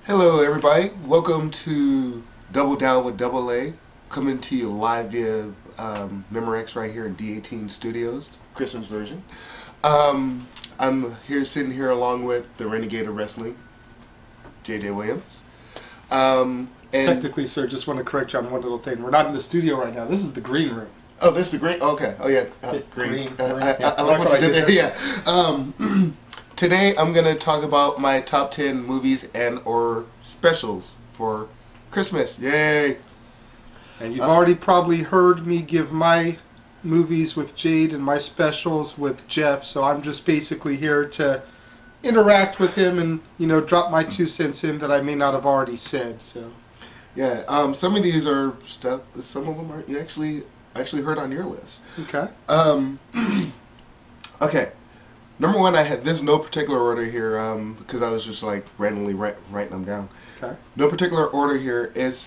Hello, everybody. Welcome to Double Down with Double A, coming to you live via Memorex right here in D-18 Studios, Christmas version. I'm sitting here along with the Renegade of Wrestling, J.J. Williams. And Technically, sir, just want to correct you on one little thing. We're not in the studio right now. This is the green room. Oh, this is the green. Okay. Oh yeah, green. I like what you did there. Yeah. Today I'm going to talk about my top 10 movies and or specials for Christmas. Yay! And you've already probably heard me give my movies with Jade and my specials with Jeff, so I'm just basically here to interact with him and, you know, drop my 2 cents in that I may not have already said. So yeah, some of these are stuff, some of them are you actually heard on your list. Okay. Okay. Number one, I had this no particular order here because I was just like randomly writing them down. Okay. No particular order here is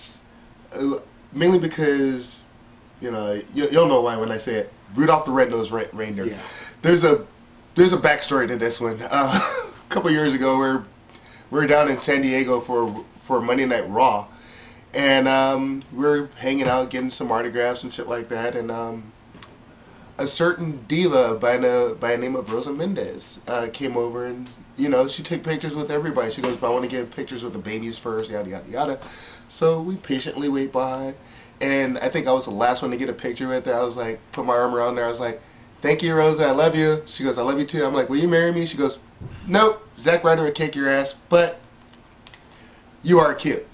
mainly because you'll know why when I say it. Rudolph the Red-Nosed Reindeer. Yeah. There's a backstory to this one. A couple years ago, we were down in San Diego for Monday Night Raw, and we're hanging out, getting some autographs and shit like that, and a certain diva by the name of Rosa Mendez came over, and she took pictures with everybody. She goes, "But I want to get pictures with the babies first, yada yada yada." So we patiently wait by, and I think I was the last one to get a picture with her. I was like, put my arm around her. I was like, "Thank you, Rosa. I love you." She goes, "I love you too." I'm like, "Will you marry me?" She goes, "Nope. Zack Ryder would kick your ass, but you are cute."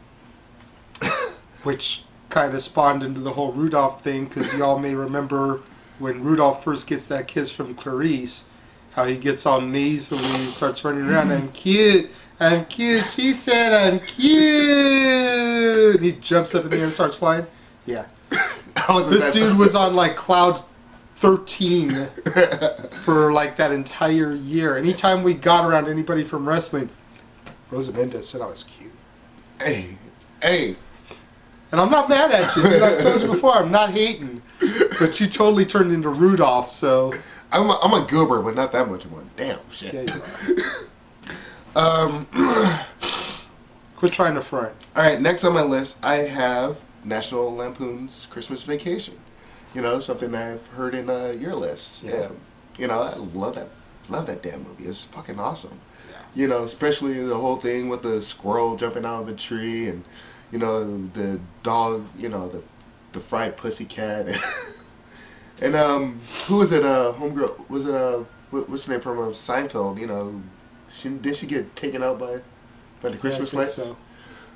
Which kind of spawned into the whole Rudolph thing, because y'all may remember when Rudolph first gets that kiss from Clarice, how he gets all nasally and starts running around, "I'm cute, I'm cute, she said I'm cute," and he jumps up in the air and starts flying. Yeah. This dude was on like cloud 13 for like that entire year. Anytime we got around anybody from wrestling, Rosa Mendez said I was cute. Hey. And I'm not mad at you. I've told you before, I'm not hating. But you totally turned into Rudolph, so... I'm a goober, but not that much of one. Damn, shit. Yeah, you are. Quit trying to front. Alright, next on my list, I have National Lampoon's Christmas Vacation. Something I've heard in your list. Yeah. I love that damn movie. It's fucking awesome. Yeah. Especially the whole thing with the squirrel jumping out of the tree and the dog, the fried pussycat, and who was it? Homegirl, was it what's her name from Seinfeld? Did she get taken out by the Christmas lights? So.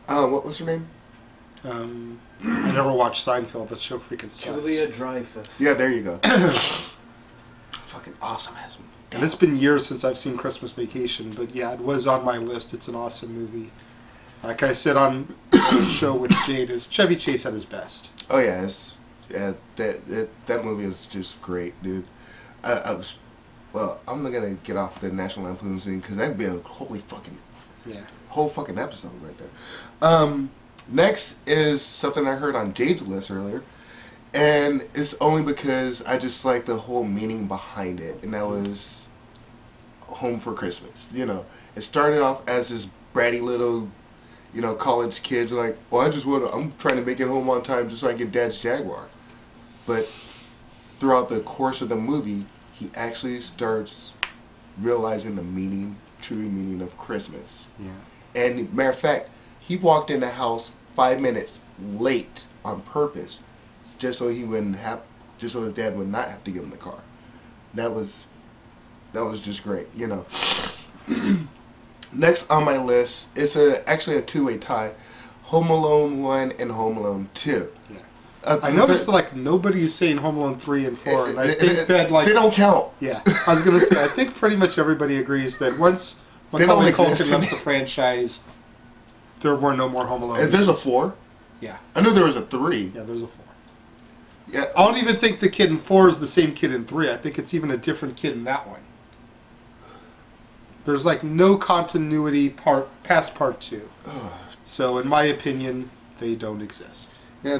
What was her name? I never watched Seinfeld. That show freaking sucks. Julia Dreyfus. Yeah, there you go. Fucking awesome ass movie. And it's been years since I've seen Christmas Vacation, but yeah, it was on my list. It's an awesome movie. Like I said on the show with Jade, is Chevy Chase at his best. Oh yeah, that movie is just great, dude. I'm not gonna get off the National Lampoon thing because that'd be a whole fucking episode right there. Next is something I heard on Jade's list earlier, and it's only because I just like the whole meaning behind it, and that was Home for Christmas. It started off as this bratty little college kids like, well, I'm trying to make it home on time just so I can get Dad's Jaguar. But throughout the course of the movie, he actually starts realizing the true meaning of Christmas. Yeah. And matter of fact, he walked in the house 5 minutes late on purpose, just so his dad would not have to give him the car. That was just great, Next on my list is actually a two-way tie. Home Alone 1 and Home Alone 2. Yeah. I noticed like nobody is saying Home Alone 3 and 4, and I think that like... They don't count. Yeah. I was going to say, I think pretty much everybody agrees that once Macaulay Culkin left the franchise, there were no more Home Alone. There's a 4? Yeah. I knew there was a 3. Yeah, there's a 4. Yeah. I don't even think the kid in 4 is the same kid in 3. I think it's even a different kid in that one. There's like no continuity past part 2. So in my opinion, they don't exist. Yeah,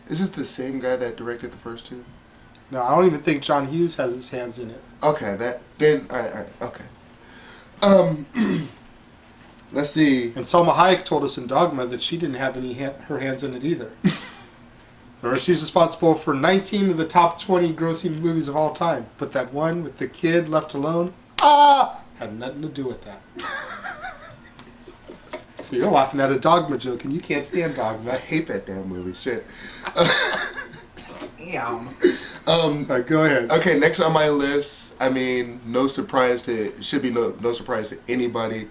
is it the same guy that directed the first 2? No, I don't even think John Hughes has his hands in it. Okay, alright, okay. Let's see. And Salma Hayek told us in Dogma that she didn't have her hands in it either. Or she's responsible for 19 of the top 20 grossing movies of all time. But that one with the kid left alone, had nothing to do with that. So you're laughing at a Dogma joke, and you can't stand Dogma. I hate that damn movie. Shit. Damn. Go ahead. Okay, next on my list, I mean, no surprise to anybody,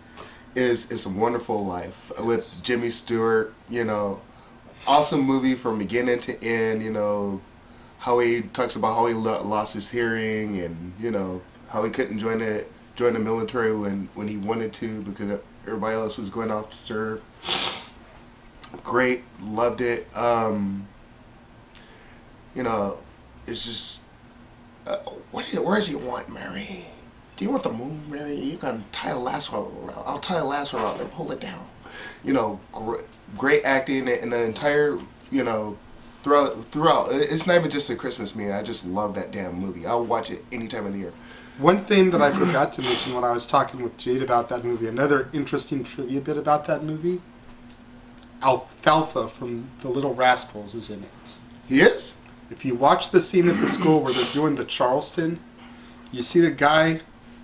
is It's a Wonderful Life with Jimmy Stewart. You know, awesome movie from beginning to end. You know, how he talks about how he lost his hearing, and you know how he couldn't join the military when he wanted to because everybody else was going off to serve. Great, loved it. You know, it's just where does he want, Mary? Do you want the moon, Mary? You can tie a lasso around. I'll tie a lasso around and pull it down. You know, great acting and the entire, you know, throughout. It's not even just a Christmas movie. I just love that damn movie. I'll watch it any time of the year. One thing that I forgot to mention when I was talking with Jade about that movie, another interesting trivia bit about that movie, Alfalfa from The Little Rascals is in it. He is? If you watch the scene at the school where they're doing the Charleston, you see the guy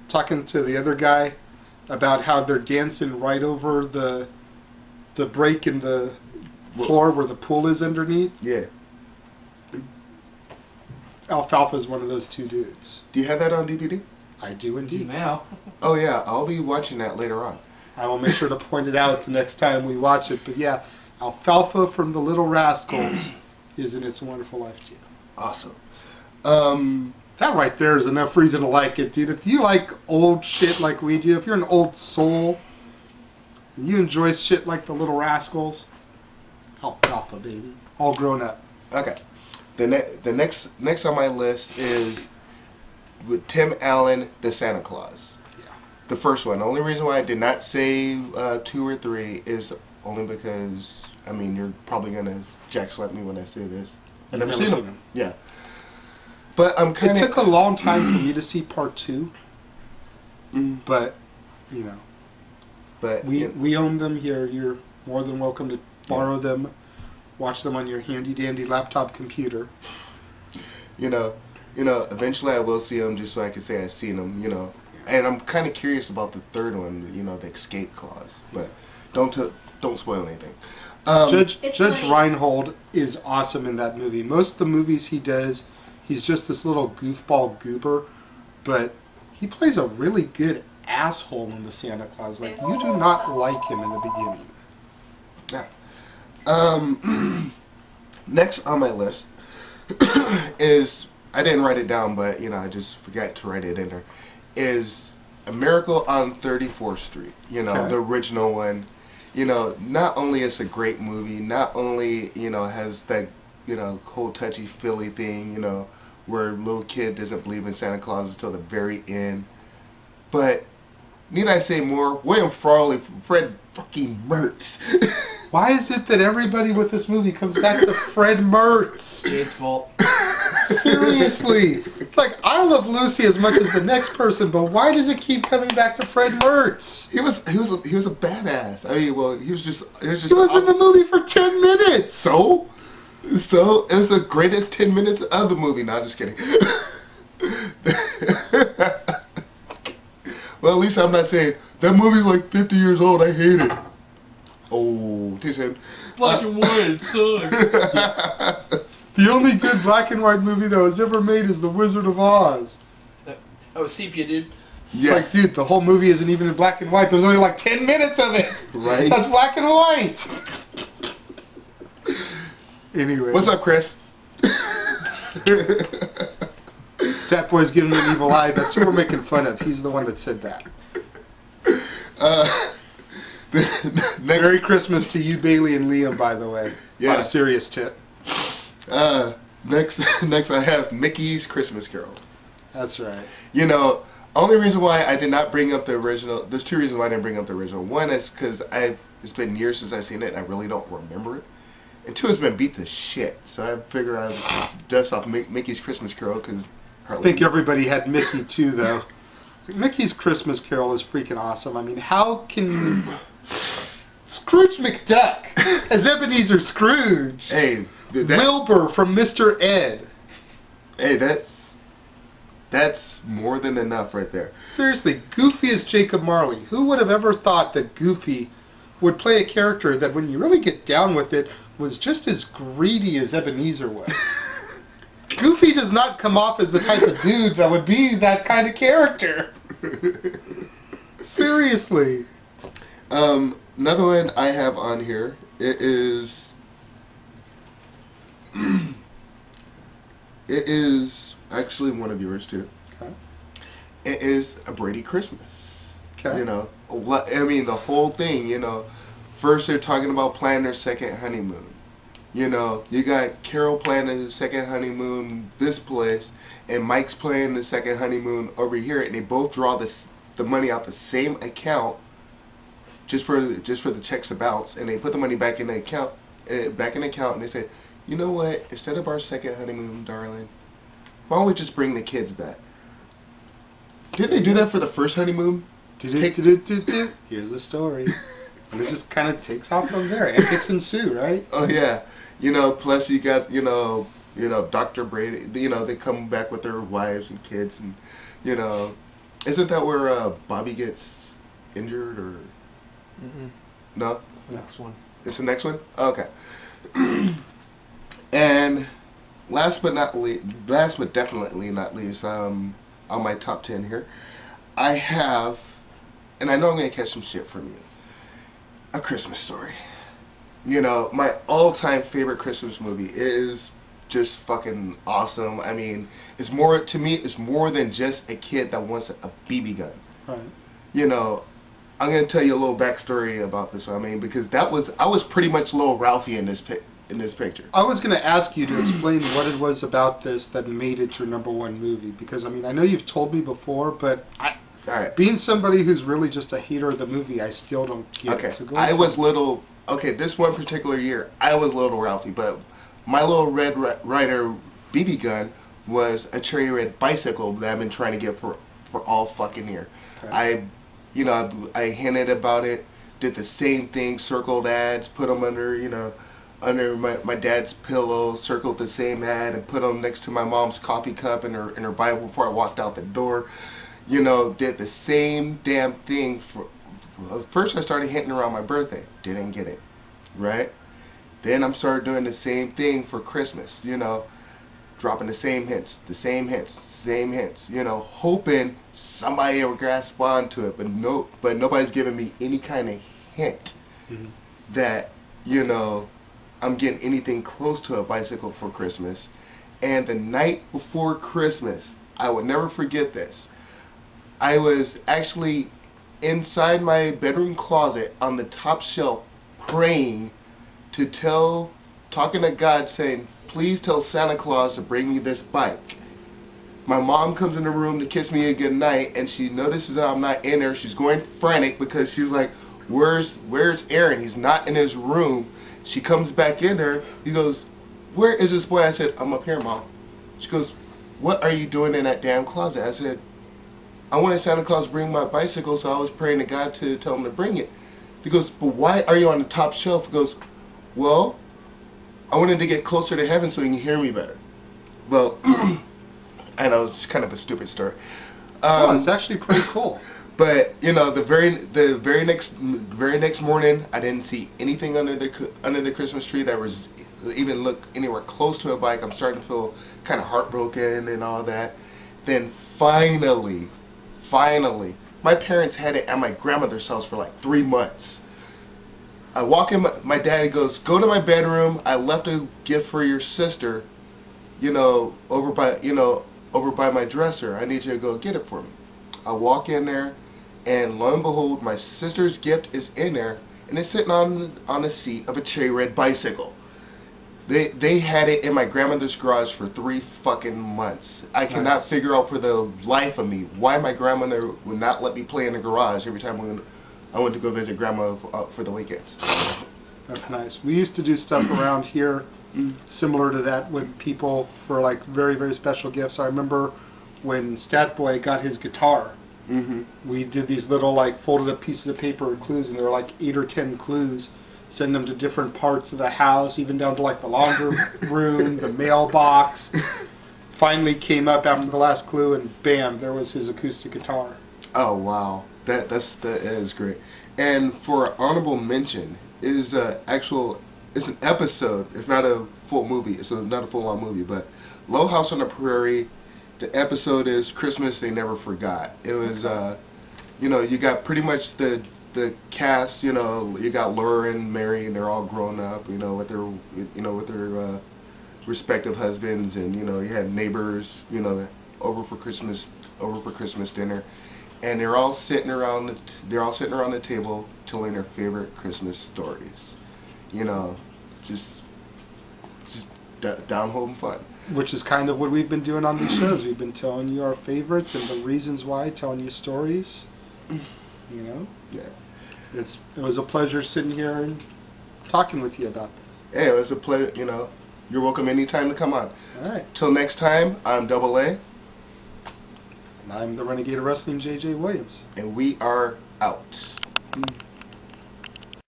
talking to the other guy about how they're dancing right over the break in the floor where the pool is underneath. Yeah. Alfalfa is one of those two dudes. Do you have that on DVD? I do indeed. Now. Oh yeah, I'll be watching that later on. I will make sure to point it out the next time we watch it. But yeah, Alfalfa from The Little Rascals is in It's a Wonderful Life too. Awesome. That right there is enough reason to like it, dude. If you like old shit like we do, if you're an old soul, and you enjoy shit like The Little Rascals, Alfalfa, baby. All grown up. Okay. The next on my list is with Tim Allen, The Santa Claus. Yeah. The first one. The only reason why I did not say 2 or 3 is only because, I mean, you're probably going to jackslap me when I say this. I've never seen them. Yeah. But I'm kind of... It took a long time for me to see part 2. But, you know. But we own them here. You're more than welcome to borrow them. Watch them on your handy-dandy laptop computer. You know, eventually I will see them just so I can say I've seen them, you know. And I'm kind of curious about the third one, you know, the escape clause. But don't spoil anything. Judge Reinhold is awesome in that movie. Most of the movies he does, he's just this little goofball goober, but he plays a really good asshole in the Santa Claus. Like, you do not like him in the beginning. Yeah. Next on my list is, I didn't write it down, but you know, I just forgot to write it in there, is A Miracle on 34th Street. You know, the original one. You know, not only is it a great movie, not only, you know, has that, you know, whole touchy-feely thing, you know, where a little kid doesn't believe in Santa Claus until the very end, but need I say more? William Frawley, Fred fucking Mertz. Why is it that everybody with this movie comes back to Fred Mertz? It's fault. Seriously. It's like, I love Lucy as much as the next person, but why does it keep coming back to Fred Mertz? He was a badass. I mean, well, he was He was in the movie for 10 minutes. So it was the greatest 10 minutes of the movie. No, just kidding. Well, at least I'm not saying that movie's like 50 years old. I hate it. Oh, teach him. Black and white, sucks. The only good black and white movie that was ever made is The Wizard of Oz. Oh, sepia, dude. Yeah. Like, dude, the whole movie isn't even in black and white. There's only like 10 minutes of it. Right. That's black and white. Anyway. What's up, Chris? Stat Boy's giving me an evil eye. That's who we're making fun of. He's the one that said that. Merry Christmas to you, Bailey and Liam, by the way. Yeah. On a serious tip. Next I have Mickey's Christmas Carol. That's right. You know, only reason why I did not bring up the original, there's 2 reasons why I didn't bring up the original. One is because it's been years since I've seen it and I really don't remember it. And 2, it's been beat to shit. So I figure I'd dust off Mickey's Christmas Carol because I think everybody had Mickey too, though. Mickey's Christmas Carol is freaking awesome. I mean, how can you Scrooge McDuck as Ebenezer Scrooge. Hey, Wilbur from Mr. Ed. Hey, that's more than enough right there. Seriously, Goofy as Jacob Marley. Who would have ever thought that Goofy would play a character that, when you really get down with it, was just as greedy as Ebenezer was? Goofy does not come off as the type of dude that would be that kind of character. Seriously. Another one I have on here, it is actually one of yours too. Okay. It is A Brady Christmas. Okay. You know, I mean, the whole thing, you know, first they're talking about planning their second honeymoon. You know, you got Carol planning the second honeymoon this place, and Mike's planning the second honeymoon over here, and they both draw the money out the same account, just for the checks to bounce, and they put the money back in the account, and they say, you know what? Instead of our second honeymoon, darling, why don't we just bring the kids back? Didn't they do that for the first honeymoon? Here's the story. And it just kind of takes off from there. Antics ensue, right? Oh yeah. You know, plus you got, you know, Dr. Brady, you know, they come back with their wives and kids, and, you know, isn't that where Bobby gets injured, or? No? It's the next one. It's the next one? Okay. And last but definitely not least, on my top 10 here, I have, and I know I'm going to catch some shit from you, A Christmas Story. You know, my all-time favorite Christmas movie is just fucking awesome. I mean, it's more than just a kid that wants a BB gun. Right. You know, I'm going to tell you a little backstory about this one. I mean, because I was pretty much little Ralphie in this picture. I was going to ask you to explain what it was about this that made it your #1 movie, because I mean, I know you've told me before, but being somebody who's really just a hater of the movie, I still don't get it. So I was little. Okay, this one particular year, I was little Ralphie, but my little Red Ryder BB gun was a cherry red bicycle that I've been trying to get for all fucking year. Okay. I hinted about it, did the same thing, circled ads, put them under, under my dad's pillow, circled the same ad, and put them next to my mom's coffee cup and her Bible before I walked out the door. Did the same damn thing for. First I started hinting around my birthday, didn't get it, right? Then I started doing the same thing for Christmas, dropping the same hints, hoping somebody will grasp onto it, but nobody's giving me any kind of hint that, I'm getting anything close to a bicycle for Christmas. And the night before Christmas, I would never forget this, I was actually inside my bedroom closet on the top shelf praying talking to God, saying, please tell Santa Claus to bring me this bike. My mom comes in the room to kiss me a good night, and she notices that I'm not in there. She's going frantic because she's like, where's Aaron? He's not in his room. She comes back in there. He goes, where is this boy? I said, I'm up here, Mom. She goes, what are you doing in that damn closet? I said, I wanted Santa Claus to bring my bicycle, so I was praying to God to tell him to bring it. He goes, but why are you on the top shelf? He goes, well, I wanted to get closer to heaven so you can hear me better. Well, I know it's kind of a stupid story. It's actually pretty cool. But the very next morning, I didn't see anything under the Christmas tree that was even look anywhere close to a bike. I'm starting to feel kind of heartbroken and all that. Then finally, my parents had it at my grandmother's house for like 3 months. I walk in, my dad goes, go to my bedroom. I left a gift for your sister, over by my dresser. I need you to go get it for me. I walk in there, and lo and behold, my sister's gift is in there, and it's sitting on the seat of a cherry red bicycle. They had it in my grandmother's garage for 3 fucking months. I cannot figure out for the life of me why my grandmother would not let me play in the garage every time I went to go visit grandma for the weekends. That's nice. We used to do stuff around here similar to that with people for like very, very special gifts. I remember when Stat Boy got his guitar, We did these little like folded up pieces of paper with clues, and there were like 8 or 10 clues. Send them to different parts of the house, even down to like the laundry room, the mailbox. Finally came up after the last clue, and bam, there was his acoustic guitar. Oh wow, that is great. And for honorable mention, is it's an episode. It's not a full movie. It's not a full-on movie, but Little House on the Prairie. The episode is Christmas They Never Forgot. It was, you got pretty much the cast. You got Laura and Mary, and they're all grown up. With their respective husbands, and you had neighbors. Over for Christmas dinner, and they're all sitting around the table telling their favorite Christmas stories. Just down home fun. Which is kind of what we've been doing on these shows. We've been telling you our favorites and the reasons why, telling you stories. Yeah. It was a pleasure sitting here and talking with you about this. Hey, it was a pleasure. You're welcome anytime to come on. All right. Till next time, I'm Double A. And I'm the Renegade of Wrestling, JJ Williams. And we are out.